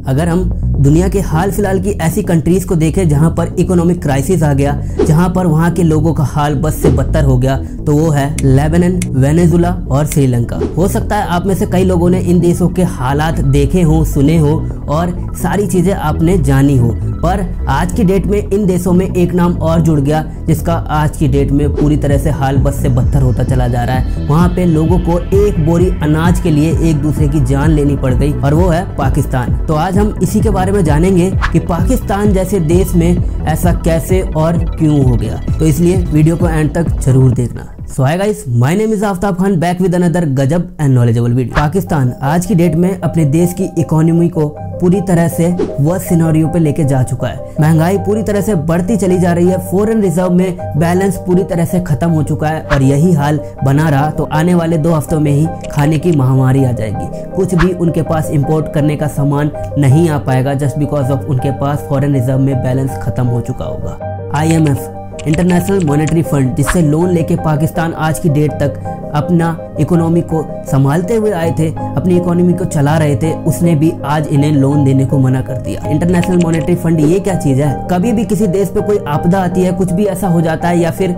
अगर हम दुनिया के हाल फिलहाल की ऐसी कंट्रीज को देखें जहां पर इकोनॉमिक क्राइसिस आ गया, जहां पर वहां के लोगों का हाल बस से बदतर हो गया, तो वो है लेबनान, वेनेजुला और श्रीलंका। हो सकता है आप में से कई लोगों ने इन देशों के हालात देखे हो, सुने हो और सारी चीजें आपने जानी हो, पर आज की डेट में इन देशों में एक नाम और जुड़ गया जिसका आज की डेट में पूरी तरह से हाल बस से बदतर होता चला जा रहा है। वहाँ पे लोगों को एक बोरी अनाज के लिए एक दूसरे की जान लेनी पड़ गई और वो है पाकिस्तान। तो आज हम इसी के बारे में जानेंगे कि पाकिस्तान जैसे देश में ऐसा कैसे और क्यों हो गया। तो इसलिए वीडियो को एंड तक जरूर देखना। So hi guys, my name is Aftab Khan, back with another गजब एंड नॉलेजेबल वीडियो। पाकिस्तान आज की डेट में अपने देश की इकोनॉमी को पूरी तरह से वर्स्ट सिनेरियो पे लेके जा चुका है। महंगाई पूरी तरह से बढ़ती चली जा रही है, फॉरेन रिजर्व में बैलेंस पूरी तरह से खत्म हो चुका है और यही हाल बना रहा तो आने वाले 2 हफ्तों में ही खाने की महामारी आ जाएगी। कुछ भी उनके पास इंपोर्ट करने का सामान नहीं आ पाएगा जस्ट बिकॉज ऑफ उनके पास फॉरेन रिजर्व में बैलेंस खत्म हो चुका होगा। IMF इंटरनेशनल मॉनेटरी फंड, जिससे लोन लेके पाकिस्तान आज की डेट तक अपना इकोनॉमी को संभालते हुए आए थे, अपनी इकोनॉमी को चला रहे थे, उसने भी आज इन्हें लोन देने को मना कर दिया। इंटरनेशनल मॉनेटरी फंड ये क्या चीज है? कभी भी किसी देश पे कोई आपदा आती है, कुछ भी ऐसा हो जाता है, या फिर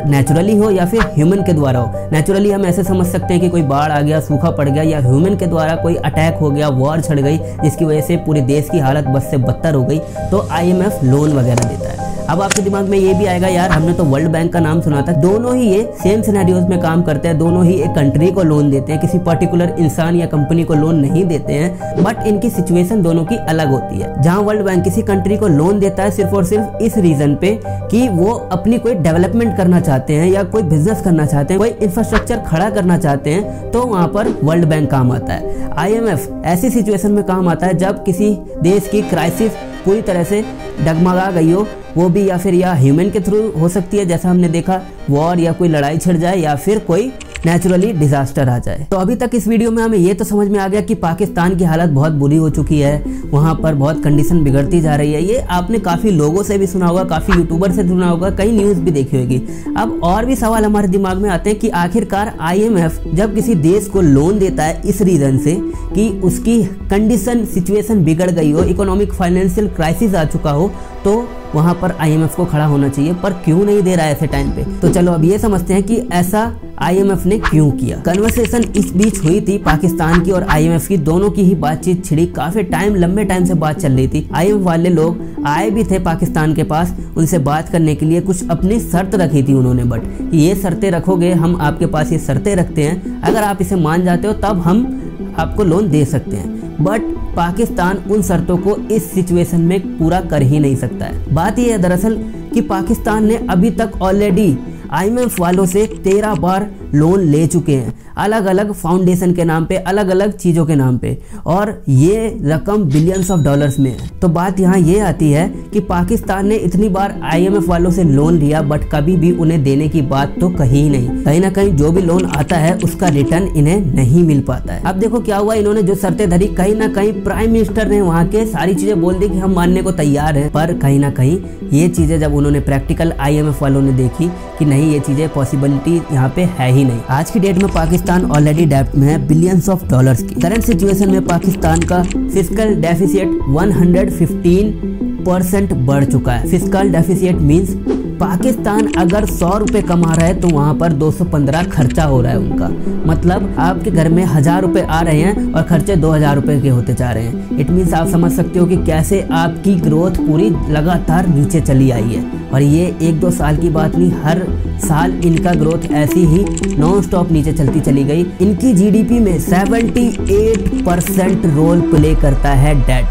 नेचुरली हो या फिर ह्यूमन के द्वारा हो। नेचुरली हम ऐसे समझ सकते हैं कि कोई बाढ़ आ गया, सूखा पड़ गया, या ह्यूमन के द्वारा कोई अटैक हो गया, वॉर छिड़ गई, जिसकी वजह से पूरे देश की हालत बस से बदतर हो गई, तो IMF लोन वगैरह देता है। अब आपके दिमाग में ये भी आएगा, यार हमने तो वर्ल्ड बैंक का नाम सुना था। दोनों ही ये सेम सिनेरियोज में काम करते हैं, दोनों ही एक कंट्री को लोन देते हैं, किसी पर्टिकुलर इंसान या कंपनी को लोन नहीं देते हैं, बट इनकी सिचुएशन दोनों की अलग होती है। जहां वर्ल्ड बैंक किसी कंट्री को लोन देता है सिर्फ और सिर्फ इस रीजन पे कि वो अपनी कोई डेवलपमेंट करना चाहते हैं या कोई बिजनेस करना चाहते हैं, कोई इंफ्रास्ट्रक्चर खड़ा करना चाहते हैं, तो वहां पर वर्ल्ड बैंक काम आता है। IMF ऐसी सिचुएशन में काम आता है जब किसी देश की क्राइसिस पूरी तरह से डगमगा गई हो, वो भी या फिर या ह्यूमन के थ्रू हो सकती है, जैसा हमने देखा वॉर या कोई लड़ाई छिड़ जाए, या फिर कोई नेचुरली डिजास्टर आ जाए। तो अभी तक इस वीडियो में हमें ये तो समझ में आ गया कि पाकिस्तान की हालत बहुत बुरी हो चुकी है, वहाँ पर बहुत कंडीशन बिगड़ती जा रही है। ये आपने काफ़ी लोगों से भी सुना होगा, काफ़ी यूट्यूबर से सुना होगा, कई न्यूज़ भी देखी होगी। अब और भी सवाल हमारे दिमाग में आते हैं कि आखिरकार IMF जब किसी देश को लोन देता है इस रीज़न से कि उसकी कंडीशन सिचुएशन बिगड़ गई हो, इकोनॉमिक फाइनेंशियल क्राइसिस आ चुका हो, तो वहाँ पर IMF को खड़ा होना चाहिए, पर क्यों नहीं दे रहा है ऐसे टाइम पे। तो चलो अब ये समझते हैं कि ऐसा IMF ने क्यों किया। कन्वर्सेशन इस बीच हुई थी पाकिस्तान की और IMF की, दोनों की ही बातचीत छिड़ी, काफी लंबे टाइम से बात चल रही थी। IMF वाले लोग आए भी थे पाकिस्तान के पास उनसे बात करने के लिए, कुछ अपनी शर्त रखी थी उन्होंने, बट ये शर्तें रखोगे, हम आपके पास ये शर्तें रखते हैं, अगर आप इसे मान जाते हो तब हम आपको लोन दे सकते हैं। बट पाकिस्तान उन शर्तों को इस सिचुएशन में पूरा कर ही नहीं सकता है। बात यह है दरअसल कि पाकिस्तान ने अभी तक ऑलरेडी IMF वालों से 13 बार लोन ले चुके हैं, अलग अलग फाउंडेशन के नाम पे, अलग अलग चीज़ों के नाम पे, और ये रकम बिलियंस ऑफ डॉलर्स में है। तो बात यहाँ ये आती है कि पाकिस्तान ने इतनी बार IMF वालों से लोन लिया, बट कभी भी उन्हें देने की बात तो कही ही नहीं। कहीं ना कहीं जो भी लोन आता है उसका रिटर्न इन्हें नहीं मिल पाता है। अब देखो क्या हुआ, इन्होंने जो शर्तें धरी, कहीं ना कहीं प्राइम मिनिस्टर ने वहाँ के सारी चीज़ें बोल दी कि हम मानने को तैयार हैं, पर कहीं ना कहीं ये चीज़ें जब उन्होंने प्रैक्टिकल IMF वालों ने देखी कि नहीं, ये चीज़ें पॉसिबिलिटी यहाँ पे है ही नहीं। आज की डेट में पाकिस्तान ऑलरेडी डेब्ट में है बिलियंस ऑफ डॉलर्स की। करंट सिचुएशन में पाकिस्तान का फिस्कल डेफिसिट 115% बढ़ चुका है। फिस्कल डेफिसिट मींस पाकिस्तान अगर 100 रुपए कमा रहा है तो वहाँ पर 215 खर्चा हो रहा है उनका। मतलब आपके घर में 1000 रुपए आ रहे हैं और खर्चे 2000 रुपए के होते जा रहे हैं। इट मीन्स आप समझ सकते हो कि कैसे आपकी ग्रोथ पूरी लगातार नीचे चली आई है। और ये 1-2 साल की बात नहीं, हर साल इनका ग्रोथ ऐसी ही नॉन स्टॉप नीचे चलती चली गई। इनकी GDP में 78% रोल प्ले करता है डेट,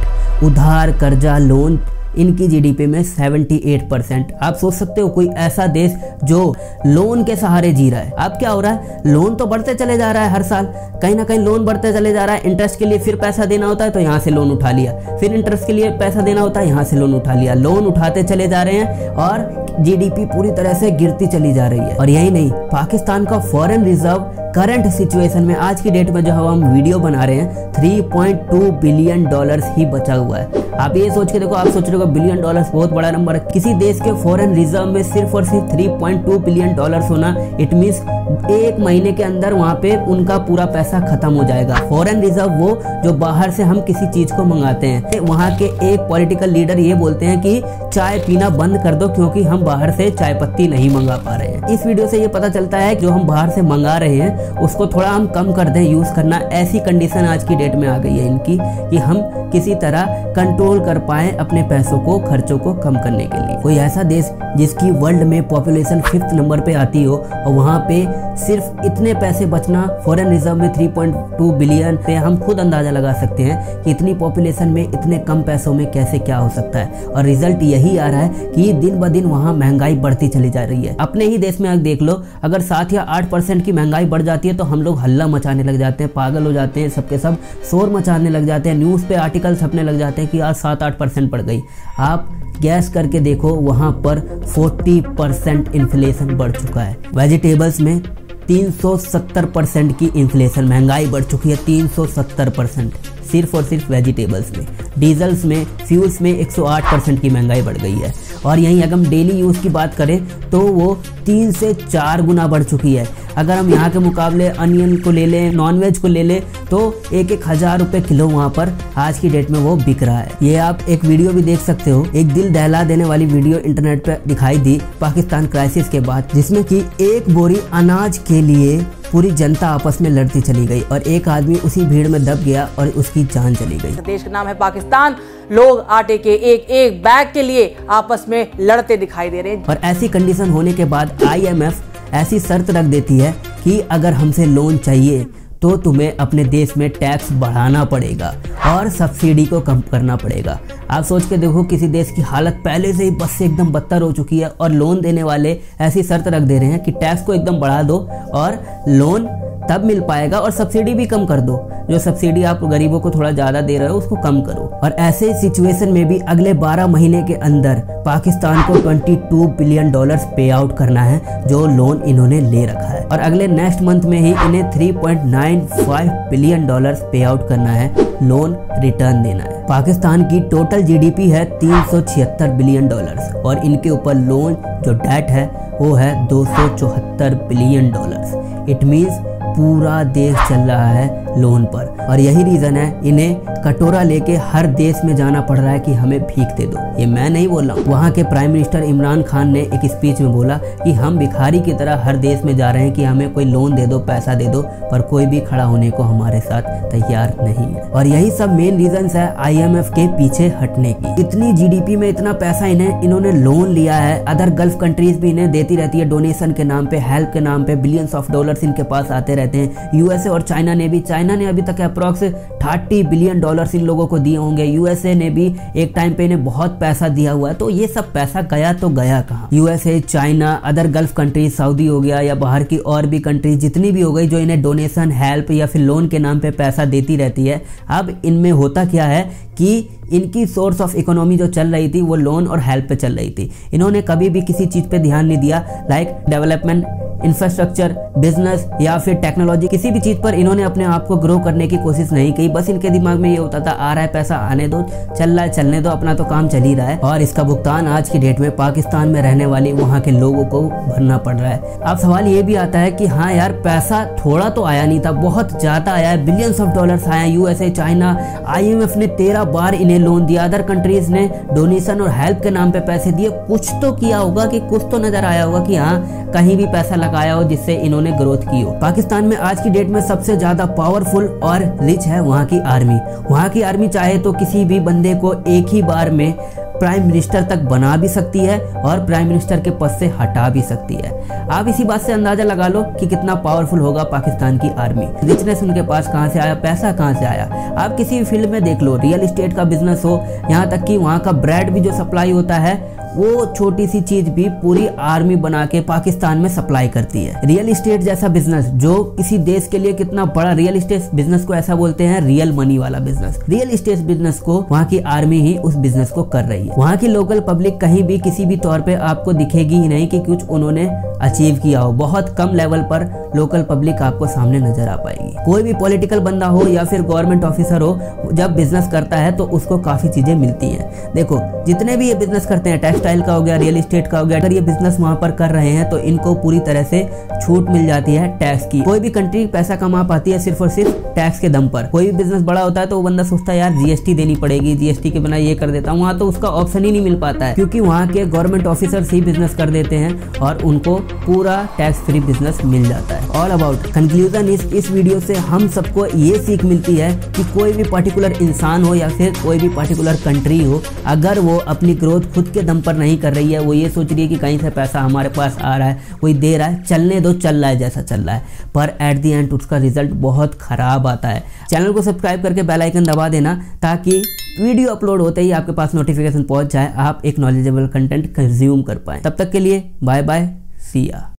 उधार, कर्जा, लोन। इनकी GDP में 78%। आप सोच सकते हो कोई ऐसा देश जो लोन के सहारे जी रहा है। अब क्या हो रहा है, लोन तो बढ़ते चले जा रहा है, हर साल कहीं ना कहीं लोन बढ़ते चले जा रहा है। इंटरेस्ट के लिए फिर पैसा देना होता है तो यहाँ से लोन उठा लिया, फिर इंटरेस्ट के लिए पैसा देना होता है, यहाँ से लोन उठा लिया, लोन उठाते चले जा रहे हैं और GDP पूरी तरह से गिरती चली जा रही है। और यही नहीं, पाकिस्तान का फॉरेन रिजर्व करंट सिचुएशन में आज की डेट में जो हम वीडियो बना रहे हैं 3.2 बिलियन डॉलर्स ही बचा हुआ है। आप ये सोच के देखो, आप सोच रहे हो बिलियन डॉलर्स बहुत बड़ा नंबर है। किसी देश के फॉरेन रिजर्व में सिर्फ और सिर्फ 3.2 बिलियन डॉलर्स होना, इट मीन्स एक महीने के अंदर वहां पे उनका पूरा पैसा खत्म हो जाएगा। फॉरेन रिजर्व वो जो बाहर से हम किसी चीज को मंगाते हैं। वहां के एक पॉलिटिकल लीडर ये बोलते हैं कि चाय पीना बंद कर दो क्योंकि हम बाहर से चाय पत्ती नहीं मंगा पा रहे हैं। इस वीडियो से ये पता चलता है कि जो हम बाहर से मंगा रहे हैं उसको थोड़ा हम कम कर दें यूज करना। ऐसी कंडीशन आज की डेट में आ गई है इनकी कि हम किसी तरह कंट्रोल कर पाए अपने पैसों को, खर्चों को कम करने के लिए। कोई ऐसा देश जिसकी वर्ल्ड में पॉपुलेशन 5th नंबर पे आती हो और वहां पे सिर्फ इतने पैसे बचना, फॉरेन रिजर्व में 3.2 बिलियन पे हम खुद अंदाजा लगा सकते हैं कि इतनी पॉपुलेशन में इतने कम पैसों में कैसे क्या हो सकता है। और रिजल्ट यही आ रहा है कि दिन ब दिन वहां महंगाई बढ़ती चली जा रही है। अपने ही देश में आप देख लो, अगर 7 या 8% की महंगाई बढ़ जाती है तो हम लोग हल्ला मचाने लग जाते हैं, पागल हो जाते हैं, सबके सब शोर मचाने लग जाते हैं, न्यूज़ पे आर्टिकल छपने लग जाते हैं कि आज 7-8% बढ़ गई। आप गैस करके देखो, वहां पर 40% इन्फ्लेशन बढ़ चुका है। वेजिटेबल्स में 370% की इन्फ्लेशन, महंगाई बढ़ चुकी है 370% सिर्फ और सिर्फ वेजिटेबल्स में। डीजल्स में, फ्यूल्स में 108% की महंगाई बढ़ गई है। और यहीं अगर हम डेली यूज़ की बात करें तो वो 3 से 4 गुना बढ़ चुकी है। अगर हम यहाँ के मुकाबले अनियन को ले लें, नॉनवेज को ले लें तो 1,000 रुपये किलो वहाँ पर आज की डेट में वो बिक रहा है। ये आप एक वीडियो भी देख सकते हो, एक दिल दहला देने वाली वीडियो इंटरनेट पे दिखाई दी पाकिस्तान क्राइसिस के बाद, जिसमें कि एक बोरी अनाज के लिए पूरी जनता आपस में लड़ती चली गई और एक आदमी उसी भीड़ में दब गया और उसकी जान चली गई। देश का नाम है पाकिस्तान, लोग आटे के एक बैग के लिए आपस में लड़ते दिखाई दे रहे हैं। और ऐसी कंडीशन होने के बाद IMF ऐसी शर्त रख देती है कि अगर हमसे लोन चाहिए तो तुम्हें अपने देश में टैक्स बढ़ाना पड़ेगा और सब्सिडी को कम करना पड़ेगा। आप सोच के देखो, किसी देश की हालत पहले से ही बस से एकदम बदतर हो चुकी है और लोन देने वाले ऐसी शर्त रख दे रहे हैं कि टैक्स को एकदम बढ़ा दो और लोन तब मिल पाएगा और सब्सिडी भी कम कर दो। जो सब्सिडी आप गरीबों को थोड़ा ज़्यादा दे रहे हो उसको कम करो। और ऐसे सिचुएशन में भी अगले 12 महीने के अंदर पाकिस्तान को 22 बिलियन डॉलर्स पे आउट करना है जो लोन इन्होंने ले रखा है। और अगले नेक्स्ट मंथ में ही इन्हें 3.95 बिलियन डॉलर्स पे आउट करना है, लोन रिटर्न देना है। पाकिस्तान की टोटल GDP है 376 बिलियन डॉलर्स और इनके ऊपर लोन जो डेट है वो है 274 बिलियन डॉलर्स। इट मीन्स पूरा देश चल रहा है लोन पर। और यही रीज़न है इन्हें कटोरा लेके हर देश में जाना पड़ रहा है कि हमें भीख दे दो। ये मैं नहीं बोल रहा हूँ, वहाँ के प्राइम मिनिस्टर इमरान खान ने एक स्पीच में बोला कि हम भिखारी की तरह हर देश में जा रहे हैं कि हमें कोई लोन दे दो, पैसा दे दो, पर कोई भी खड़ा होने को हमारे साथ तैयार नहीं है। और यही सब मेन रीजंस है IMF के पीछे हटने की। इतनी GDP में इतना पैसा इन्होंने लोन लिया है। अदर गल्फ कंट्रीज भी इन्हें देती रहती है डोनेशन के नाम पे, हेल्प के नाम पे, बिलियंस ऑफ डॉलर्स इनके पास आते रहते हैं। USA और चाइना ने अभी तक अप्रॉक्स 30 बिलियन डॉलर्स इन लोगों को दिए होंगे। USA ने भी एक टाइम पे इन्हें बहुत पैसा दिया हुआ है। तो ये सब पैसा गया तो गया कहाँ? USA, China, other gulf countries, Saudi हो गया या बाहर की और भी कंट्रीज जितनी भी हो गई जो इन्हें डोनेशन, हेल्प या फिर लोन के नाम पे पैसा देती रहती है। अब इनमें होता क्या है कि इनकी सोर्स ऑफ इकोनॉमी जो चल रही थी वो लोन और हेल्प पे चल रही थी। इन्होंने कभी भी किसी चीज पे ध्यान नहीं दिया, लाइक डेवलपमेंट, इंफ्रास्ट्रक्चर, बिजनेस या फिर टेक्नोलॉजी, किसी भी चीज पर इन्होंने अपने आप को ग्रो करने की कोशिश नहीं की। बस इनके दिमाग में ये होता था आ रहा है पैसा, आने दो, चल रहा है चलने दो, अपना तो काम चल ही रहा है। और इसका भुगतान आज की डेट में पाकिस्तान में रहने वाली वहाँ के लोगों को भरना पड़ रहा है। अब सवाल ये भी आता है कि हाँ यार, पैसा थोड़ा तो आया नहीं था, बहुत ज्यादा आया है, बिलियंस ऑफ डॉलर्स आए। USA, चाइना, IMF ने 13 बार इन्हें लोन दिया, अदर कंट्रीज ने डोनेशन और हेल्प के नाम पे पैसे दिए। कुछ तो किया होगा, कि कुछ तो नजर आया होगा कि हाँ कहीं भी पैसा लगाया हो जिससे इन्होंने ग्रोथ की हो। पाकिस्तान में आज की डेट में सबसे ज्यादा पावरफुल और रिच है वहाँ की आर्मी। वहाँ की आर्मी चाहे तो किसी भी बंदे को एक ही बार में प्राइम मिनिस्टर तक बना भी सकती है और प्राइम मिनिस्टर के पद से हटा भी सकती है। आप इसी बात से अंदाजा लगा लो कि कितना पावरफुल होगा पाकिस्तान की आर्मी। रिचनेस उनके पास कहाँ से आया, पैसा कहाँ से आया? आप किसी भी फील्ड में देख लो, रियल एस्टेट का बिजनेस हो, यहाँ तक कि वहाँ का ब्रेड भी जो सप्लाई होता है वो छोटी सी चीज भी पूरी आर्मी बना के पाकिस्तान में सप्लाई करती है। रियल एस्टेट जैसा बिजनेस जो किसी देश के लिए कितना बड़ा, रियल एस्टेट बिजनेस को ऐसा बोलते हैं रियल मनी वाला बिजनेस। रियल एस्टेट बिजनेस को वहाँ की आर्मी ही उस बिजनेस को कर रही है। वहाँ की लोकल पब्लिक कहीं भी किसी भी तौर पे आपको दिखेगी ही नहीं कि कुछ उन्होंने अचीव किया हो, बहुत कम लेवल पर लोकल पब्लिक आपको सामने नजर आ पाएगी। कोई भी पॉलिटिकल बंदा हो या फिर गवर्नमेंट ऑफिसर हो, जब बिजनेस करता है तो उसको काफी चीजें मिलती हैं। देखो जितने भी ये बिजनेस करते हैं, टेक्सटाइल का हो गया, रियल एस्टेट का हो गया, अगर ये बिजनेस वहां पर कर रहे हैं तो इनको पूरी तरह से छूट मिल जाती है टैक्स की। कोई भी कंट्री पैसा कमा पाती है सिर्फ और सिर्फ टैक्स के दम पर। कोई भी बिजनेस बड़ा होता है तो वो बंदा सोचता है यार जीएसटी देनी पड़ेगी, जीएसटी के बिना ये कर देता हूँ, वहाँ तो उसका ऑप्शन ही नहीं मिल पाता है, क्योंकि वहाँ के गवर्नमेंट ऑफिसर ही बिजनेस कर देते हैं और उनको पूरा टैक्स फ्री बिजनेस मिल जाता है। ऑल अबाउट कंक्लूजन इस वीडियो से हम सबको ये सीख मिलती है कि कोई भी पर्टिकुलर इंसान हो या फिर कोई भी पर्टिकुलर कंट्री हो, अगर वो अपनी ग्रोथ खुद के दम पर नहीं कर रही है, वो ये सोच रही है कि कहीं से पैसा हमारे पास आ रहा है, कोई दे रहा है, चलने दो, चल रहा है जैसा चल रहा है, पर एट दी एंड उसका रिजल्ट बहुत खराब आता है। चैनल को सब्सक्राइब करके बेल आइकन दबा देना ताकि वीडियो अपलोड होते ही आपके पास नोटिफिकेशन पहुंच जाए, आप एक नॉलेजेबल कंटेंट कंज्यूम कर पाए। तब तक के लिए बाय बाय, सी या।